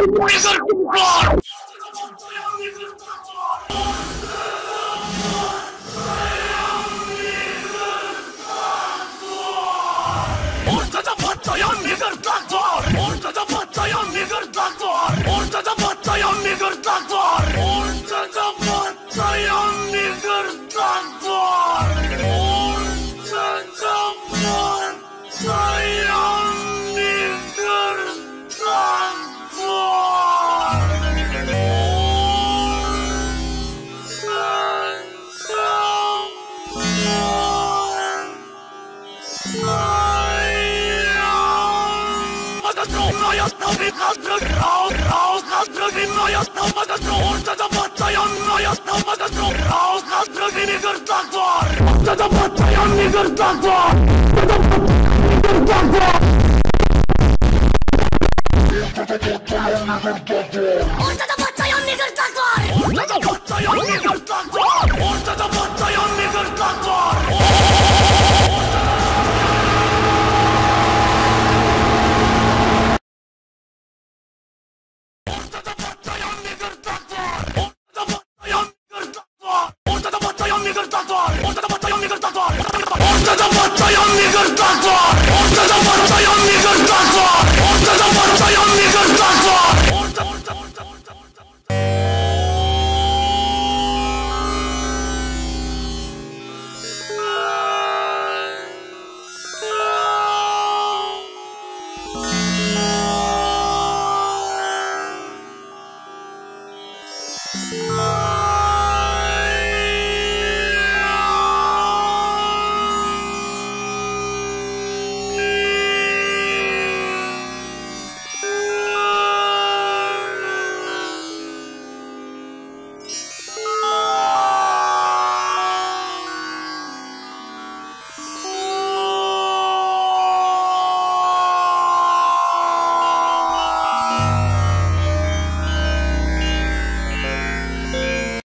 Ortada patlayan bir gırtlak var. Ortada patlayan bir gırtlak var. Ortada patlayan bir gırtlak var. Ortada patlayan bir gırtlak var. Ortada patlayan bir gırtlak var. Ortada patlayan bir gırtlak var. Ortada patlayan bir gırtlak var. Ortada